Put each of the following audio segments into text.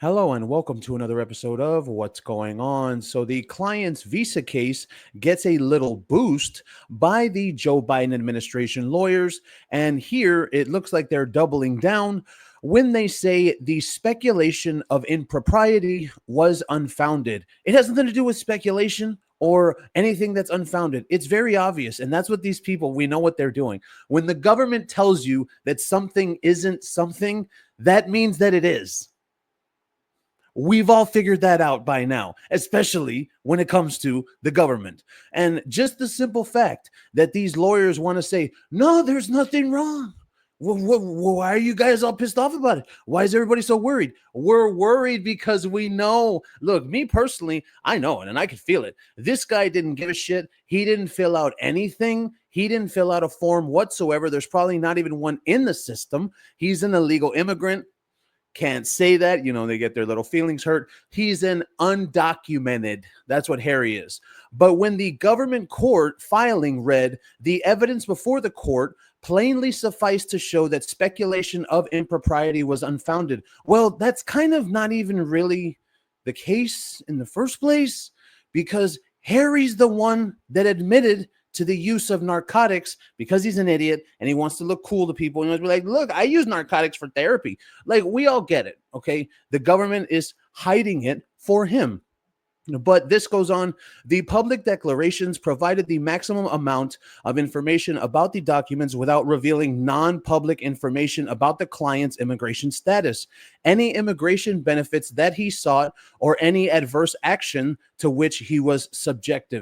Hello and welcome to another episode of What's Going On. So, the client's visa case gets a little boost by the Joe Biden administration lawyers. And here it looks like they're doubling down when they say the speculation of impropriety was unfounded. It has nothing to do with speculation or anything that's unfounded. It's very obvious. And that's what these people, we know what they're doing. When the government tells you that something isn't something, that means that it is. We've all figured that out by now, especially when it comes to the government. And just the simple fact that these lawyers want to say, no, there's nothing wrong. Why are you guys all pissed off about it? Why is everybody so worried? We're worried because we know. Look, me personally, I know it and I can feel it. This guy didn't give a shit. He didn't fill out anything. He didn't fill out a form whatsoever. There's probably not even one in the system. He's an illegal immigrant. Can't say that. They get their little feelings hurt. He's an undocumented. That's what Harry is. But when the government court filing read, the evidence before the court plainly sufficed to show that speculation of impropriety was unfounded. Well, that's kind of not even really the case in the first place, because Harry's the one that admitted to the use of narcotics because he's an idiot and he wants to look cool to people. And he'll be like, look, I use narcotics for therapy. Like, we all get it, okay? The government is hiding it for him. But this goes on. The public declarations provided the maximum amount of information about the documents without revealing non-public information about the client's immigration status, any immigration benefits that he sought, or any adverse action to which he was subject.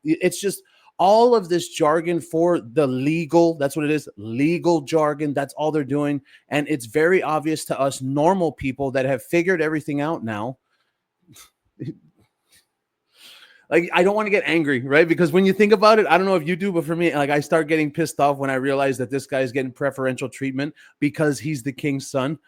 It's just all of this jargon for the legal. That's what it is. Legal jargon. That's all they're doing. And it's very obvious to us normal people that have figured everything out now. Like, I don't want to get angry, right? Because when you think about it, I don't know if you do, but for me, like, I start getting pissed off when I realize that this guy is getting preferential treatment because he's the king's son.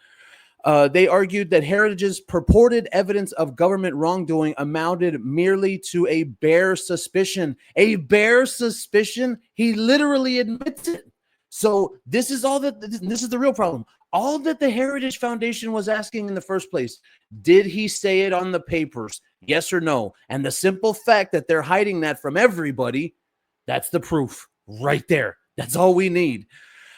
They argued that Heritage's purported evidence of government wrongdoing amounted merely to a bare suspicion. A bare suspicion? He literally admits it. So this is the real problem. All that the Heritage Foundation was asking in the first place, did he say it on the papers? Yes or no? And the simple fact that they're hiding that from everybody, that's the proof right there. That's all we need.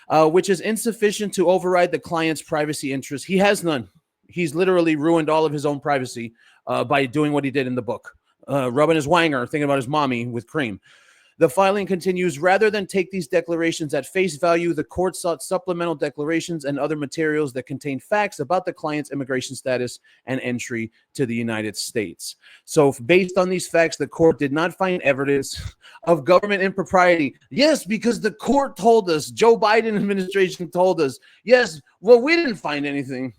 Which is insufficient to override the client's privacy interests. He has none. He's literally ruined all of his own privacy by doing what he did in the book, rubbing his wanger, thinking about his mommy with cream. The filing continues. Rather than take these declarations at face value, the court sought supplemental declarations and other materials that contain facts about the client's immigration status and entry to the United States. So based on these facts, the court did not find evidence of government impropriety. Yes, because the court told us, Joe Biden administration told us, yes, well, we didn't find anything.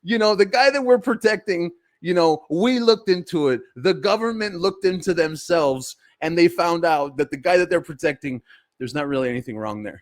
The guy that we're protecting, we looked into it. The government looked into themselves and they found out that the guy that they're protecting, there's not really anything wrong there.